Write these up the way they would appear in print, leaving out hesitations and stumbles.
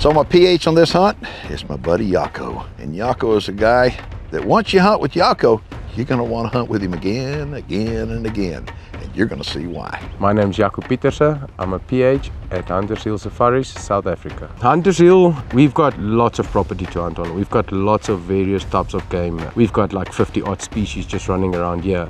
So my PH on this hunt is my buddy Jaco. And Jaco is a guy that once you hunt with Jaco, you're gonna wanna hunt with him again, again, and again. And you're gonna see why. My name's Jaco Pieterse. I'm a PH at Huntershill Safaris, South Africa. Huntershill, we've got lots of property to hunt on. We've got lots of various types of game. We've got like 50 odd species just running around here.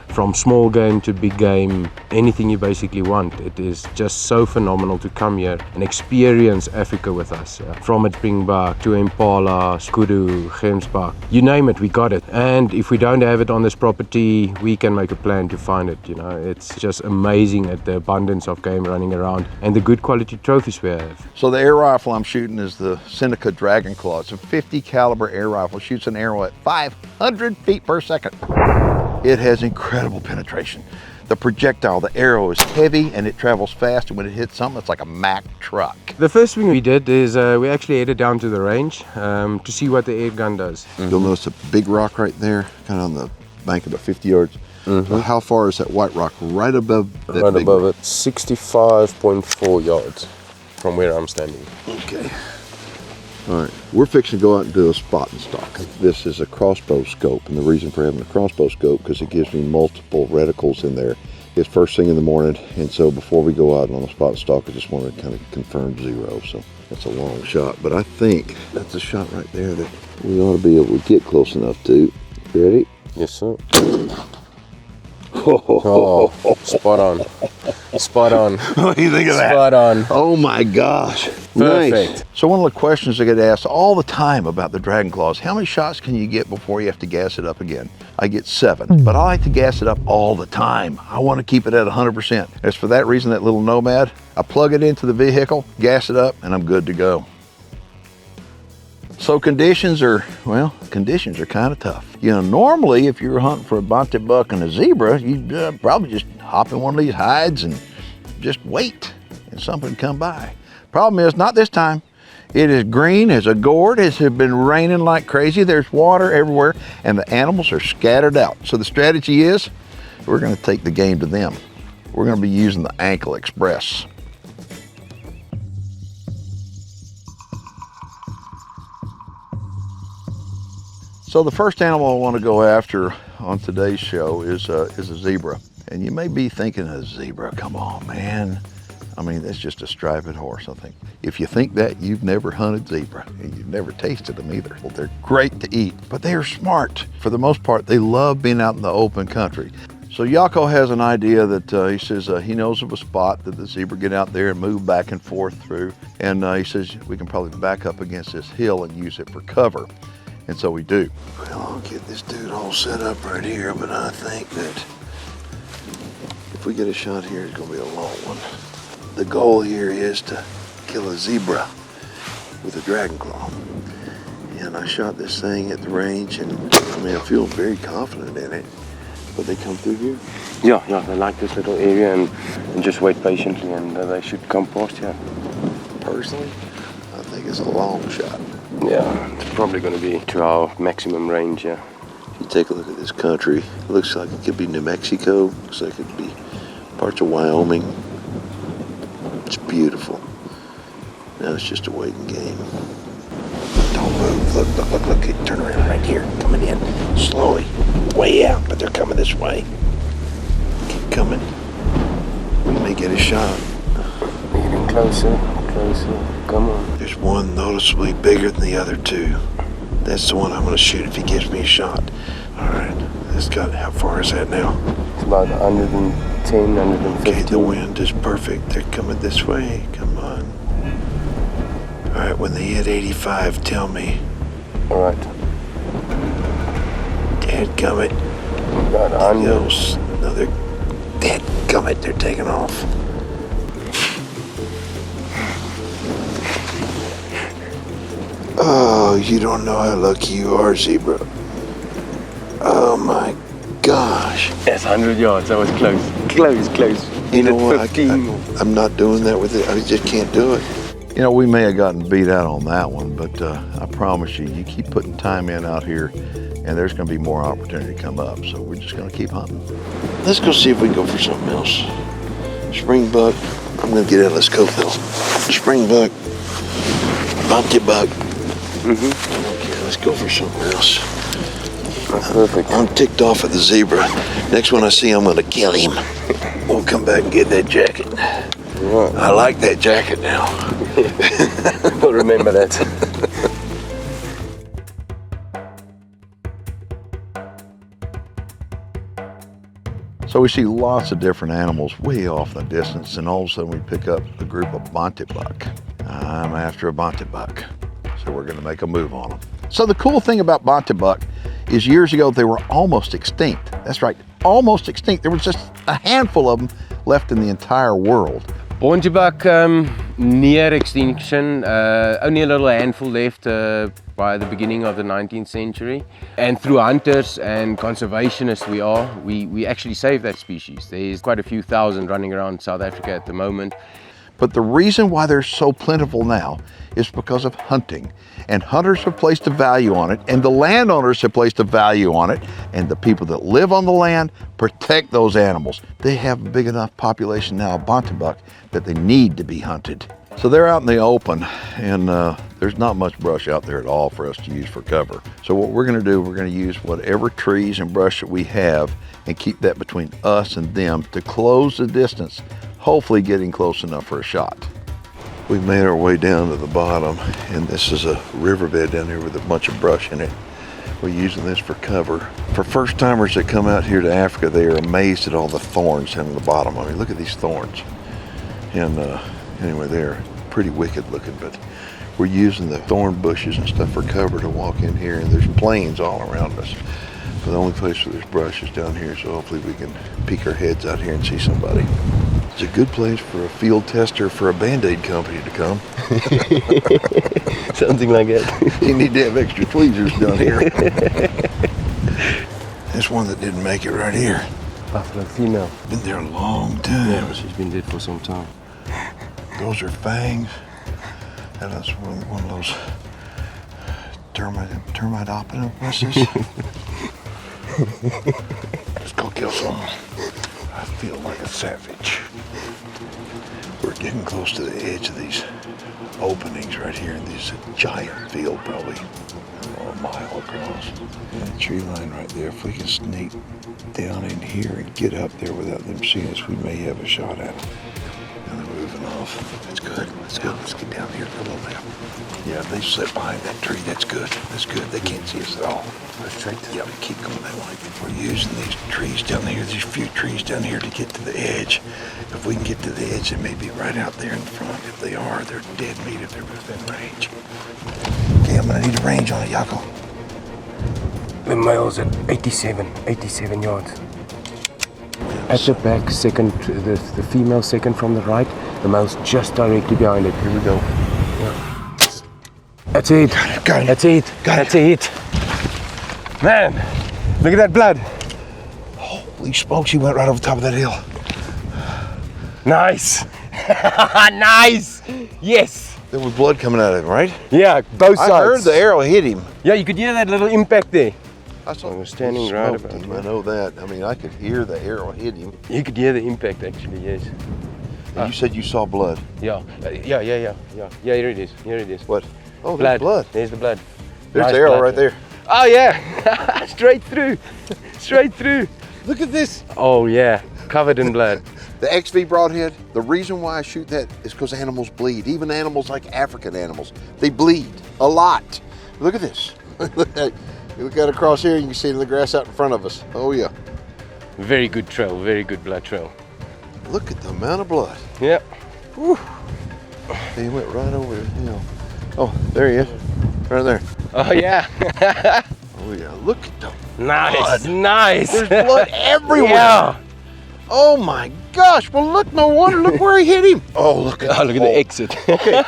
From small game to big game, anything you basically want. It is just so phenomenal to come here and experience Africa with us. From a springbuck to impala, kudu, gemsbuck, you name it, we got it. And if we don't have it on this property, we can make a plan to find it. You know, it's just amazing at the abundance of game running around and the good quality trophies we have. So the air rifle I'm shooting is the Seneca Dragon Claw. It's a 50 caliber air rifle. Shoots an arrow at 500 feet per second. It has incredible penetration. The projectile, the arrow is heavy and it travels fast, and when it hits something, it's like a Mack truck. The first thing we did is we actually headed down to the range to see what the air gun does. You'll notice a big rock right there, kind of on the bank about 50 yards. So how far is that white rock right above that Right big above rock? it, 65.4 yards from where I'm standing. Okay. All right, we're fixing to go out and do a spot and stock. This is a crossbow scope, and the reason for having a crossbow scope because it gives me multiple reticles in there. It's first thing in the morning, and so before we go out on a spot and stock, I just want to kind of confirm zero. So that's a long shot, but I think that's a shot right there that we ought to be able to get close enough to. Ready? Yes, sir. Oh, spot on. Spot on. What do you think of that? Spot on. Oh my gosh. Perfect. Nice. So one of the questions I get asked all the time about the Dragon Claws, how many shots can you get before you have to gas it up again? I get 7, but I like to gas it up all the time. I want to keep it at 100%. It's for that reason that little Nomad, I plug it into the vehicle, gas it up, and I'm good to go. So conditions are kind of tough. You know, normally if you're hunting for a bunted buck and a zebra, you'd probably just hop in one of these hides and just wait and something come by. Problem is, not this time. It is green as a gourd. It has been raining like crazy. There's water everywhere and the animals are scattered out. So the strategy is, we're gonna take the game to them. We're gonna be using the Ankle Express. So the first animal I want to go after on today's show is a zebra. And you may be thinking, a zebra, come on, man. I mean, that's just a striped horse, I think. If you think that, you've never hunted zebra and you've never tasted them either. Well, they're great to eat, but they are smart. For the most part, they love being out in the open country. So Jaco has an idea that he says he knows of a spot that the zebra get out there and move back and forth through. And he says we can probably back up against this hill and use it for cover. And so we do. Well, I'll get this dude all set up right here, but I think that if we get a shot here, it's gonna be a long one. The goal here is to kill a zebra with a Dragon Claw. And I shot this thing at the range, and I mean, I feel very confident in it. But they come through here? Yeah, they like this little area and just wait patiently and they should come past here. Personally, I think it's a long shot. Yeah, it's probably going to be to our maximum range, yeah. If you take a look at this country, it looks like it could be New Mexico, looks like it could be parts of Wyoming. It's beautiful. Now it's just a waiting game. Don't move, look, turn around right here, coming in, slowly, way out, but they're coming this way. Keep coming. We may get a shot. Getting closer, come on. There's one noticeably bigger than the other two. That's the one I'm gonna shoot if he gives me a shot. All right, how far is that now? It's about 110, 150. Okay, the wind is perfect. They're coming this way, come on. All right, when they hit 85, tell me. All right. Dadgummit. About 100. Another dadgummit, they're taking off. Oh, you don't know how lucky you are, zebra. Oh my gosh. That's 100 yards, that was close. You know what, I'm not doing that with it, I just can't do it. You know, we may have gotten beat out on that one, but I promise you, you keep putting time in out here and there's gonna be more opportunity to come up, so we're just gonna keep hunting. Let's go see if we can go for something else. Spring buck, I'm gonna get out, let's go though. Spring buck. Bumpty buck. Okay, let's go for somewhere else. Perfect. I'm ticked off at the zebra. Next one I see, I'm gonna kill him. We'll come back and get that jacket. Right. I like that jacket now. We'll remember that. So we see lots of different animals way off in the distance, and all of a sudden we pick up a group of Bumpty buck. I'm after a Bumpty buck, so we're gonna make a move on them. So the cool thing about Bumpty buck is years ago they were almost extinct. That's right, almost extinct. There was just a handful of them left in the entire world. Bumpty buck near extinction, only a little handful left by the beginning of the 19th century. And through hunters and conservationists we actually saved that species. There's quite a few thousand running around South Africa at the moment. But the reason why they're so plentiful now is because of hunting. And hunters have placed a value on it, and the landowners have placed a value on it, and the people that live on the land protect those animals. They have a big enough population now of Bumpty buck that they need to be hunted. So they're out in the open, and there's not much brush out there at all for us to use for cover. So what we're gonna do, we're gonna use whatever trees and brush that we have and keep that between us and them to close the distance, hopefully getting close enough for a shot. We've made our way down to the bottom, and this is a riverbed down here with a bunch of brush in it. We're using this for cover. For first timers that come out here to Africa, they are amazed at all the thorns down at the bottom. I mean, look at these thorns. And anyway, they're pretty wicked looking, but we're using the thorn bushes and stuff for cover to walk in here, and there's plains all around us. But the only place where there's brush is down here, so hopefully we can peek our heads out here and see somebody. It's a good place for a field tester for a Band-Aid company to come. Something like that. You need to have extra tweezers down here. This one that didn't make it right here. Buffalo female. Been there a long time. Yeah, she's been dead for some time. Those are fangs. And that's one of those termite octopuses. Let's go kill some. I feel like a savage. We're getting close to the edge of these openings right here in this giant field, probably a mile across. And the tree line right there, if we can sneak down in here and get up there without them seeing us, we may have a shot at them. Now they're moving off. That's good. Let's go. Let's get down here a little bit. Yeah, they sit behind that tree. That's good. That's good. They can't see us at all. That's right. Yeah, we keep going that way. We're using these trees down here, these few trees down here to get to the edge. If we can get to the edge, they may be right out there in front. If they are, they're dead meat if they're within range. Okay, I'm gonna need a range on it, Jaco. The male's at 87 yards. At the back, second, the female second from the right. The male's just directly behind it. Here we go. Yeah. That's it. Got it. That's it. That's it. Man, look at that blood. Holy smokes, he went right over the top of that hill. Nice. Nice. Yes. There was blood coming out of him, right? Yeah, both sides. I heard the arrow hit him. Yeah, you could hear that little impact there. I saw was standing right about him. here. I know that. I mean, I could hear the arrow hit him. You could hear the impact actually, yes. And you said you saw blood. Yeah, yeah, here it is, here it is. What? Oh, there's blood. There's the blood. There's Nice the arrow blood. right there. Oh yeah, straight through, straight through. Look at this. Oh yeah, covered in blood. The XV broadhead, the reason why I shoot that is because animals bleed. Even animals like African animals, they bleed a lot. Look at this. You look at it across here, you can see the grass out in front of us. Oh yeah. Very good trail, very good blood trail. Look at the amount of blood. Yep. Whew. He went right over the hill. Oh, there he is, right there. Oh yeah. Oh yeah, look at the Nice, blood. nice. There's blood everywhere. Yeah. Oh my gosh, well look, no wonder, look where he hit him. Oh, look at Oh, look at the exit. Okay,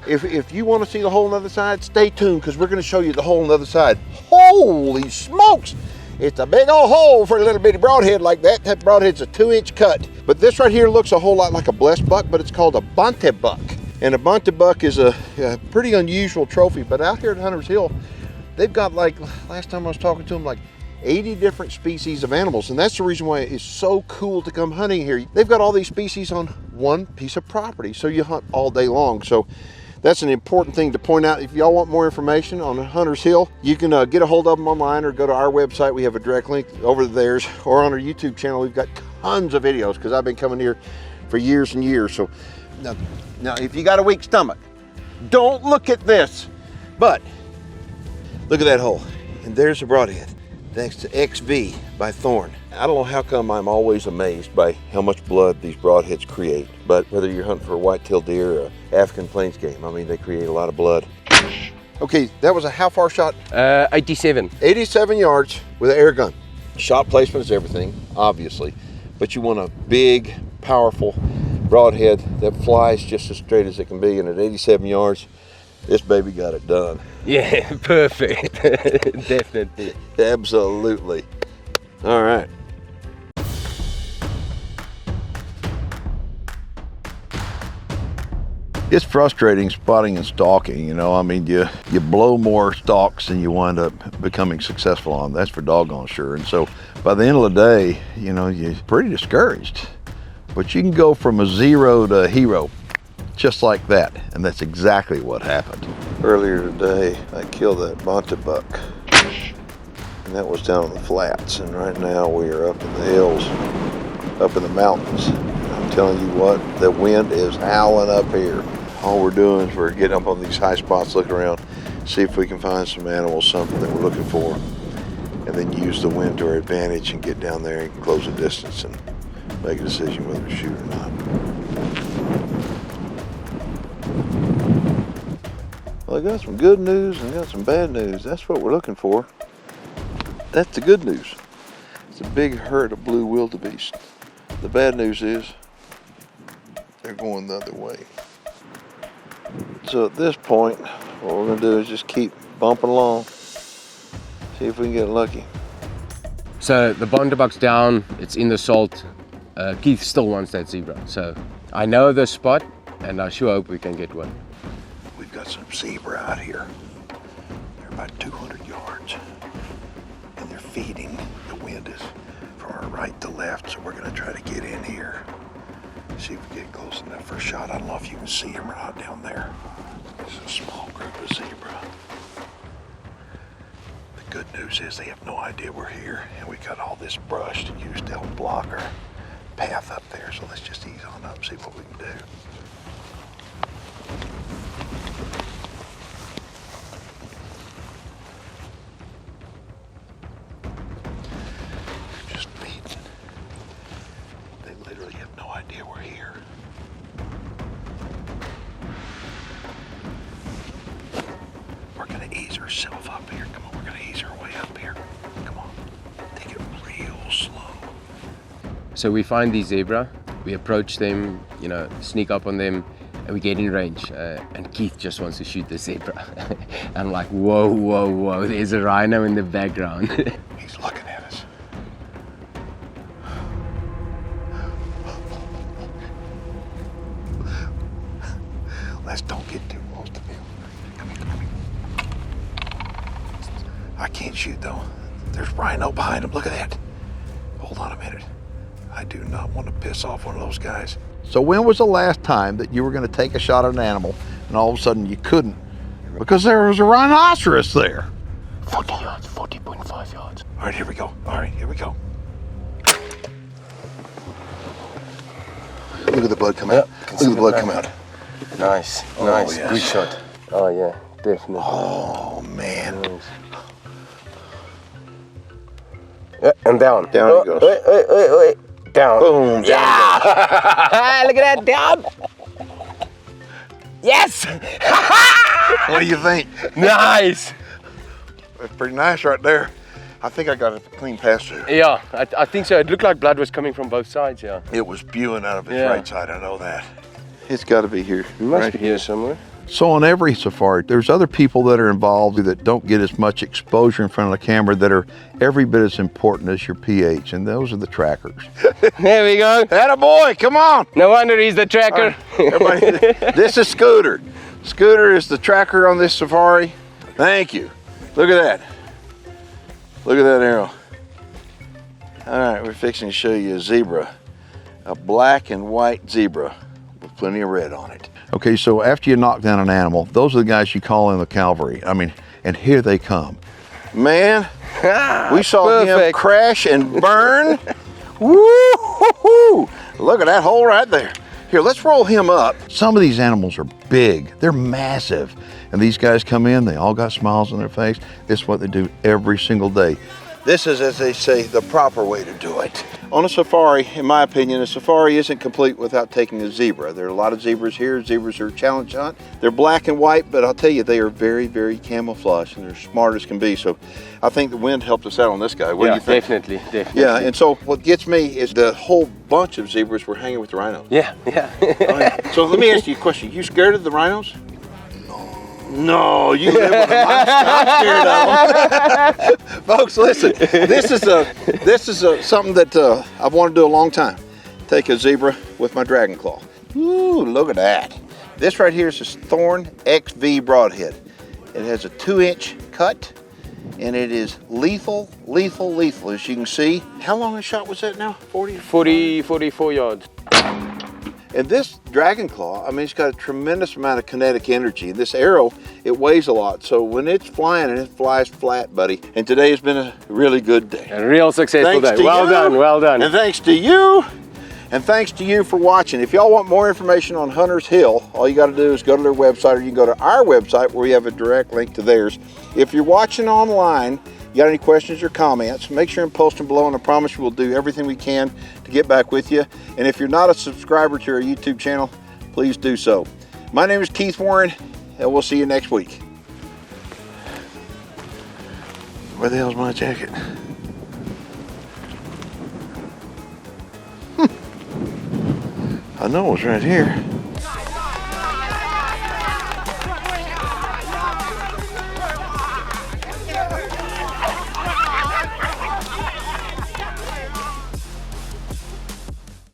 if you want to see the hole on the other side, stay tuned because we're going to show you the hole on the other side. Holy smokes! It's a big old hole for a little bitty broadhead like that. That broadhead's a 2-inch cut. But this right here looks a whole lot like a blessed buck, but it's called a Bumpty buck. And a Bumpty buck is a pretty unusual trophy. But out here at Huntershill, they've got, like, last time I was talking to them, like 80 different species of animals. And that's the reason why it's so cool to come hunting here. They've got all these species on one piece of property, so you hunt all day long. So That's an important thing to point out. If y'all want more information on Hunters Hill, you can get a hold of them online or go to our website. We have a direct link over theirs, or on our YouTube channel. We've got tons of videos because I've been coming here for years and years. So now if you got a weak stomach, don't look at this, but look at that hole. And there's the broadhead next to XV by Thorn. I don't know how come I'm always amazed by how much blood these broadheads create, but whether you're hunting for a white-tailed deer or African plains game, I mean, they create a lot of blood. Okay, that was a how far shot? 87. 87 yards with an air gun. Shot placement is everything, obviously, but you want a big, powerful broadhead that flies just as straight as it can be, and at 87 yards, this baby got it done. Yeah, perfect. Definitely. Absolutely. All right. It's frustrating spotting and stalking, you know. I mean, you blow more stalks than you wind up becoming successful on. That's for doggone sure. And so by the end of the day, you know, you're pretty discouraged. But you can go from a 0 to a hero just like that. And that's exactly what happened. Earlier today, I killed that Bonta buck. And that was down on the flats. And right now we are up in the hills, up in the mountains. I'm telling you what, the wind is howling up here. All we're doing is we're getting up on these high spots, looking around, see if we can find some animals, something that we're looking for, and then use the wind to our advantage and get down there and close the distance and make a decision whether to shoot or not. Well, I got some good news and got some bad news. That's what we're looking for. That's the good news. It's a big herd of blue wildebeest. The bad news is they're going the other way. So at this point, what we're gonna do is just keep bumping along, see if we can get lucky. So the Bonta buck's down, it's in the salt. Keith still wants that zebra. So I know the spot and I sure hope we can get one. We've got some zebra out here. They're about 200 yards and they're feeding. The wind is from our right to left, so we're gonna try to get in here. See if we get close enough for a shot. I don't know if you can see them or not down there. It's a small group of zebra. The good news is they have no idea we're here, and we got all this brush to use to help block our path up there. So let's just ease on up, see what we can do. Just feeding. They literally have no idea we're here. We're gonna ease ourselves up here. Come on, we're gonna ease our way up here. Come on, take it real slow. So we find these zebra, we approach them, you know, sneak up on them, and we get in range. And Keith just wants to shoot the zebra. I'm like, whoa, whoa, whoa, there's a rhino in the background. He's looking at us. Let's don't get too close to him. Come here, come here. I can't shoot though. There's rhino behind him. Look at that. Hold on a minute. I do not want to piss off one of those guys. So when was the last time that you were going to take a shot at an animal and all of a sudden you couldn't because there was a rhinoceros there? 40 yards, 40.5 yards. All right, here we go. All right, here we go. Look at the blood come out. Look at the blood come out. Nice, Oh, nice, yes. good shot. Oh yeah, definitely. Oh, man. Nice. Yeah, and down. Down he goes. Wait. Down. Boom. Down Yeah! Look at that, down. Yes! What do you think? Nice. That's pretty nice right there. I think I got a clean pass through. Yeah, I think so. It looked like blood was coming from both sides, yeah. It was spewing out of its Yeah. right side, I know that. It's got to be here. It must right be here somewhere. So on every safari, there's other people that are involved that don't get as much exposure in front of the camera that are every bit as important as your PH, and those are the trackers. There we go. Attaboy, come on. No wonder he's the tracker. Everybody, this is Scooter. Scooter is the tracker on this safari. Thank you. Look at that. Look at that arrow. All right, we're fixing to show you a zebra, a black and white zebra with plenty of red on it. Okay, so after you knock down an animal, those are the guys you call in the cavalry. I mean, and here they come. Man, we saw him crash and burn. Woo-hoo-hoo! Look at that hole right there. Here, let's roll him up. Some of these animals are big, they're massive. And these guys come in, they all got smiles on their face. This is what they do every single day. This is, as they say, the proper way to do it. On a safari, in my opinion, a safari isn't complete without taking a zebra. There are a lot of zebras here. Zebras are a challenge hunt. They're black and white, but I'll tell you, they are very, very camouflaged, and they're smart as can be. So I think the wind helped us out on this guy. What do you think? Definitely. Yeah, and so what gets me is the whole bunch of zebras were hanging with the rhinos. Yeah. Oh, yeah. So let me ask you a question. You scared of the rhinos? No, you live with them. I'm scared of them. Folks, listen. This is something that I've wanted to do a long time. Take a zebra with my dragon claw. Ooh, look at that. This right here is a Thorn XV broadhead. It has a 2-inch cut, and it is lethal, lethal, lethal. As you can see, how long a shot was that now? 44 yards. And this dragon claw, I mean, it's got a tremendous amount of kinetic energy. And this arrow, it weighs a lot. So when it's flying, and it flies flat, buddy. And today has been a really good day. A real successful Thanks day. Well done, well done. And thanks to you. And thanks to you for watching. If y'all want more information on Hunter's Hill, all you got to do is go to their website, or you can go to our website where we have a direct link to theirs. If you're watching online, you got any questions or comments, make sure and post them below, and I promise you we'll do everything we can to get back with you. And if you're not a subscriber to our YouTube channel, please do so. My name is Keith Warren, and we'll see you next week. Where the hell's my jacket? I know it was right here.